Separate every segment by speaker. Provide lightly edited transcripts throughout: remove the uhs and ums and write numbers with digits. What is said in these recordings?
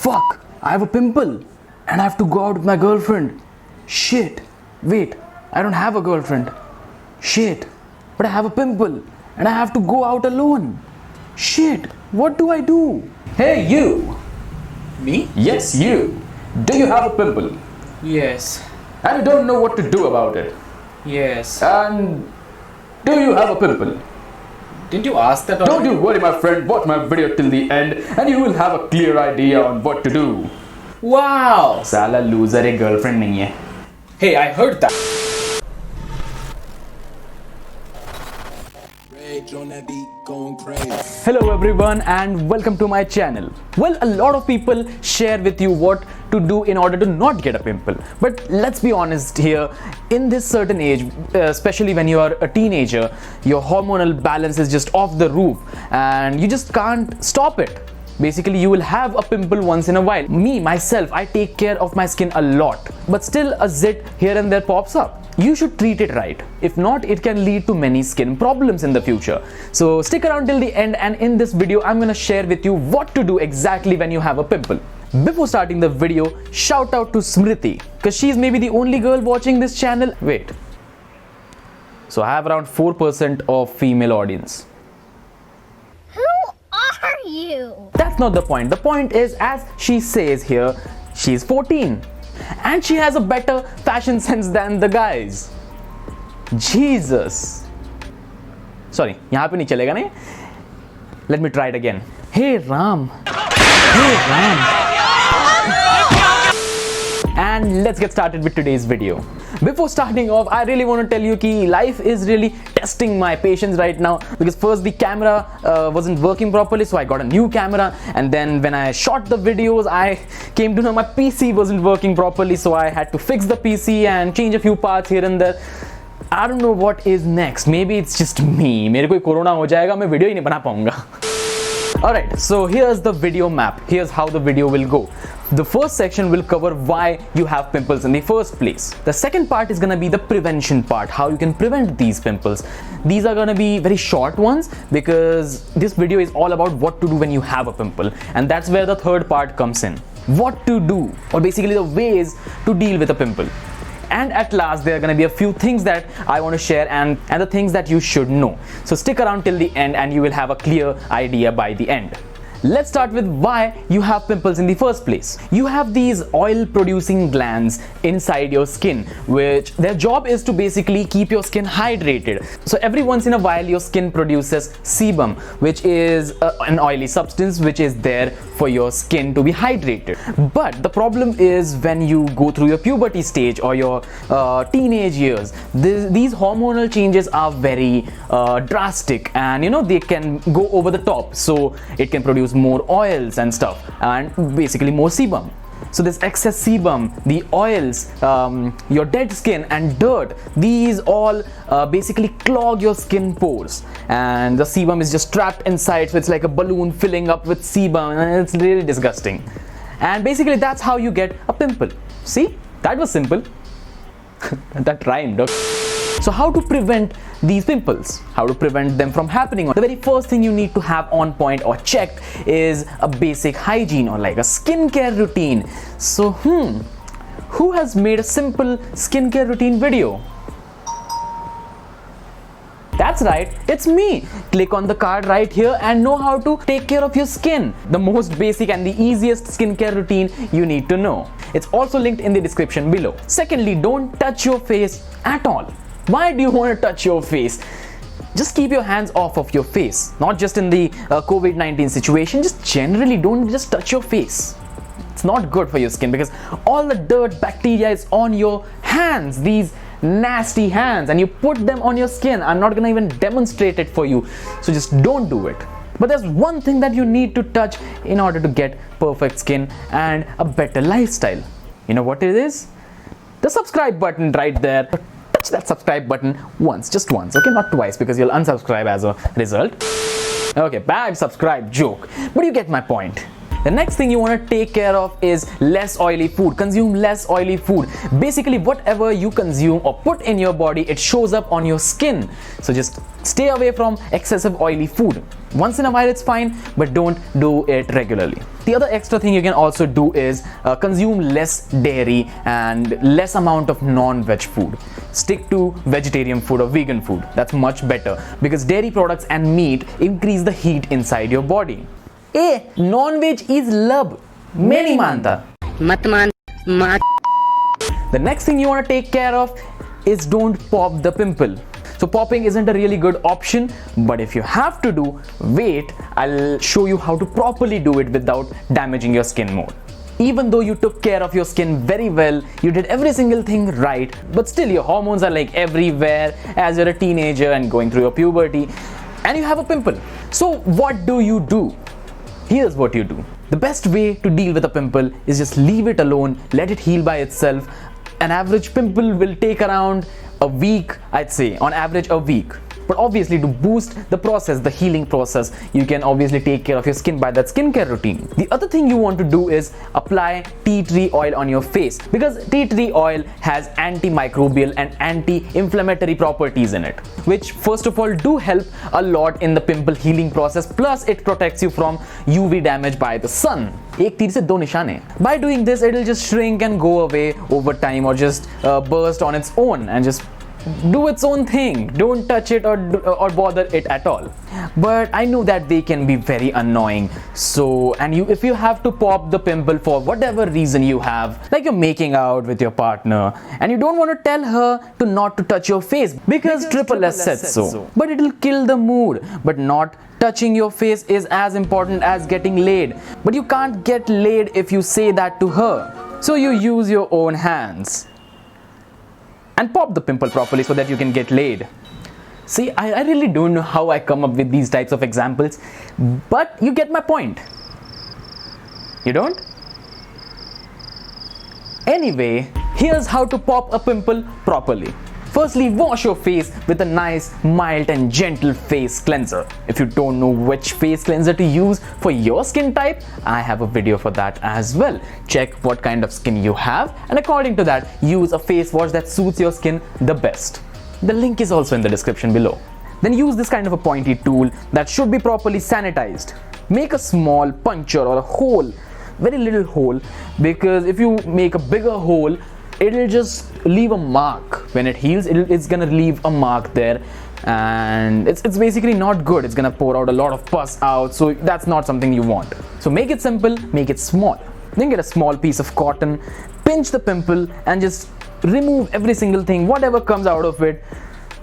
Speaker 1: Fuck, I have a pimple and I have to go out with my girlfriend. Shit, wait, I don't have a girlfriend. Shit, but I have a pimple and I have to go out alone. Shit, what do I do? Hey, you!
Speaker 2: Me?
Speaker 1: Yes, you! Do you have a pimple?
Speaker 2: Yes.
Speaker 1: And you don't know what to do about it?
Speaker 2: Yes.
Speaker 1: And do you have a pimple?
Speaker 2: Didn't you ask that
Speaker 1: Don't
Speaker 2: already?
Speaker 1: you worry, my friend, watch my video till the end and you will have a clear idea on what to do.
Speaker 2: Wow!
Speaker 1: साला loser एक girlfriend नहीं है.
Speaker 2: Hey, I heard that.
Speaker 1: Hello everyone and welcome to my channel. Well, a lot of people share with you what to do in order to not get a pimple. But let's be honest here, in this certain age, especially when you are a teenager, your hormonal balance is just off the roof and you just can't stop it. Basically, you will have a pimple once in a while. Me, myself, I take care of my skin a lot, but still a zit here and there pops up. You should treat it right. If not, it can lead to many skin problems in the future. So stick around till the end, and in this video, I'm gonna share with you what to do exactly when you have a pimple. Before starting the video, shout out to Smriti, because she's maybe the only girl watching this channel. Wait. So I have around 4% of female audience.
Speaker 3: Are you?
Speaker 1: That's not the point. The point is, as she says here, she's 14 and she has a better fashion sense than the guys. Jesus. Sorry, यहाँ पे नहीं चलेगा नहीं. Let me try it again. Hey Ram. Hey Ram. And let's get started with today's video. Before starting off, I really want to tell you that life is really testing my patience right now, because first the camera wasn't working properly, so I got a new camera, and then when I shot the videos, I came to know my PC wasn't working properly, so I had to fix the PC and change a few parts here and there. I don't know what is next. Maybe it's just me. मेरे को corona हो जाएगा, मैं video ही नहीं बना पाऊंगा. Alright, so here's the video map. Here's how the video will go. The first section will cover why you have pimples in the first place. The second part is gonna be the prevention part, how you can prevent these pimples. These are gonna be very short ones because this video is all about what to do when you have a pimple, and that's where the third part comes in. What to do, or basically the ways to deal with a pimple. And at last, there are going to be a few things that I want to share and the things that you should know. So stick around till the end and you will have a clear idea by the end. Let's start with why you have pimples in the first place. You have these oil producing glands inside your skin, which their job is to basically keep your skin hydrated. So every once in a while your skin produces sebum, which is an oily substance which is there for your skin to be hydrated. But the problem is when you go through your puberty stage or your teenage years, these hormonal changes are very drastic, and they can go over the top, so it can produce more oils and stuff, and basically more sebum. So this excess sebum, the oils, your dead skin and dirt, these all basically clog your skin pores, and the sebum is just trapped inside, so it's like a balloon filling up with sebum, and it's really disgusting. And basically that's how you get a pimple. See, that was simple. That rhymed. Okay? So how to prevent these pimples? How to prevent them from happening? The very first thing you need to have on point or checked is a basic hygiene, or like a skincare routine. So who has made a simple skincare routine video? That's right, it's me. Click on the card right here and know how to take care of your skin. The most basic and the easiest skincare routine you need to know. It's also linked in the description below. Secondly, don't touch your face at all. Why do you want to touch your face? Just keep your hands off of your face. Not just in the COVID-19 situation, just generally don't just touch your face. It's not good for your skin because all the dirt, bacteria is on your hands, these nasty hands, and you put them on your skin. I'm not gonna even demonstrate it for you, so just don't do it. But there's one thing that you need to touch in order to get perfect skin and a better lifestyle. You know what it is? The subscribe button right there. Touch that subscribe button once, just once, okay? Not twice, because you'll unsubscribe as a result. Okay, bad subscribe joke, but you get my point. The next thing you want to take care of is less oily food. Consume less oily food. Basically, whatever you consume or put in your body, it shows up on your skin. So just stay away from excessive oily food. Once in a while it's fine, but don't do it regularly. The other extra thing you can also do is consume less dairy and less amount of non-veg food. Stick to vegetarian food or vegan food. That's much better because dairy products and meat increase the heat inside your body. Non-veg is love. Many manta. The next thing you want to take care of is don't pop the pimple. So popping isn't a really good option, but if you have to do, wait, I'll show you how to properly do it without damaging your skin more. Even though you took care of your skin very well, you did every single thing right, but still your hormones are like everywhere as you're a teenager and going through your puberty, and you have a pimple. So what do? Here's what you do. The best way to deal with a pimple is just leave it alone, let it heal by itself. An average pimple will take around a week, I'd say, on average a week. But obviously to boost the process, the healing process, you can obviously take care of your skin by that skincare routine. The other thing you want to do is apply tea tree oil on your face because tea tree oil has antimicrobial and anti-inflammatory properties in it, which first of all do help a lot in the pimple healing process, plus it protects you from UV damage by the sun. एक तीर से दो निशाने. By doing this, it'll just shrink and go away over time or just burst on its own and just do its own thing. Don't touch it or bother it at all. But I know that they can be very annoying. So, if you have to pop the pimple for whatever reason you have, like you're making out with your partner and you don't want to tell her to not to touch your face because Triple S said so. But it'll kill the mood. But not touching your face is as important as getting laid. But you can't get laid if you say that to her. So you use your own hands and pop the pimple properly so that you can get laid. See, I really don't know how I come up with these types of examples, but you get my point. You don't? Anyway, here's how to pop a pimple properly. Firstly, wash your face with a nice, mild and gentle face cleanser. If you don't know which face cleanser to use for your skin type, I have a video for that as well. Check what kind of skin you have and according to that, use a face wash that suits your skin the best. The link is also in the description below. Then use this kind of a pointy tool that should be properly sanitized. Make a small puncture or a hole, very little hole, because if you make a bigger hole, it'll just leave a mark. When it heals, it's gonna leave a mark there and it's basically not good. It's gonna pour out a lot of pus out, so that's not something you want. So make it simple, make it small. Then get a small piece of cotton, pinch the pimple and just remove every single thing, whatever comes out of it.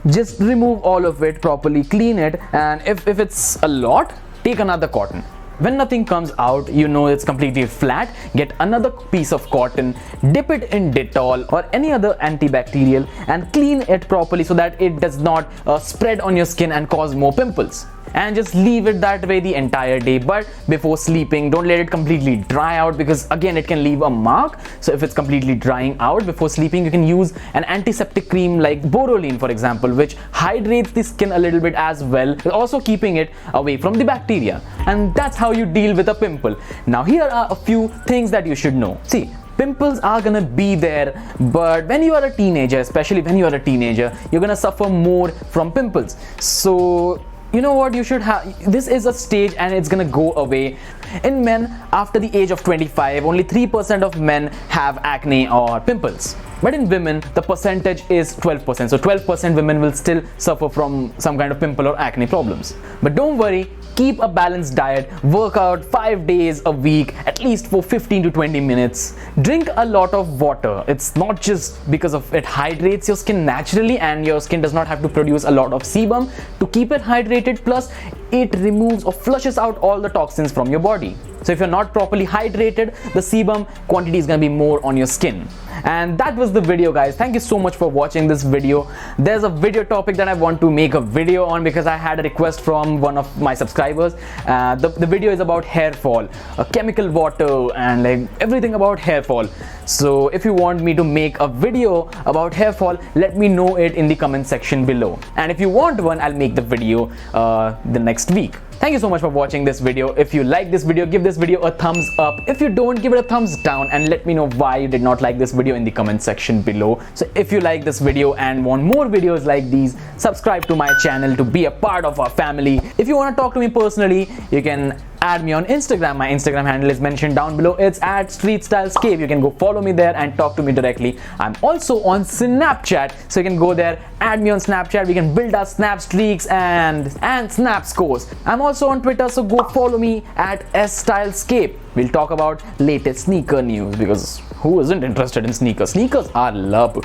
Speaker 1: Just remove all of it properly, clean it, and if it's a lot, take another cotton. When nothing comes out, you know it's completely flat, get another piece of cotton, dip it in Dettol or any other antibacterial and clean it properly so that it does not spread on your skin and cause more pimples. And just leave it that way the entire day, but before sleeping, don't let it completely dry out because again it can leave a mark. So if it's completely drying out before sleeping, you can use an antiseptic cream like Boroline, for example, which hydrates the skin a little bit as well, also keeping it away from the bacteria. And that's how you deal with a pimple. Now here are a few things that you should know. See, pimples are gonna be there, but when you are a teenager, especially when you are a teenager, you're gonna suffer more from pimples. So you know what you should have? This is a stage and it's gonna go away. In men, after the age of 25, only 3% of men have acne or pimples. But in women, the percentage is 12%. So 12% women will still suffer from some kind of pimple or acne problems. But don't worry, keep a balanced diet, work out 5 days a week, at least for 15 to 20 minutes. Drink a lot of water. It's not just because of it hydrates your skin naturally and your skin does not have to produce a lot of sebum to keep it hydrated, plus it removes or flushes out all the toxins from your body. So if you're not properly hydrated, the sebum quantity is going to be more on your skin. And that was the video, guys. Thank you so much for watching this video. There's a video topic that I want to make a video on because I had a request from one of my subscribers. The video is about hair fall, chemical water and like everything about hair fall. So if you want me to make a video about hair fall, let me know it in the comment section below. And if you want one, I'll make the video the next week. Thank you so much for watching this video. If you like this video, give this video a thumbs up. If you don't, give it a thumbs down and let me know why you did not like this video in the comment section below. So if you like this video and want more videos like these, subscribe to my channel to be a part of our family. If you want to talk to me personally, you can add me on Instagram. My Instagram handle is mentioned down below. It's at StreetStyleScape. You can go follow me there and talk to me directly. I'm also on Snapchat, so you can go there, add me on Snapchat. We can build our snap streaks and snap scores. I'm also on Twitter, so go follow me at StreetStyleScape. We'll talk about latest sneaker news, because who isn't interested in sneakers? Sneakers are love.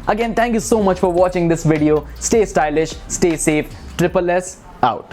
Speaker 1: Again, thank you so much for watching this video. Stay stylish, stay safe. Triple S out.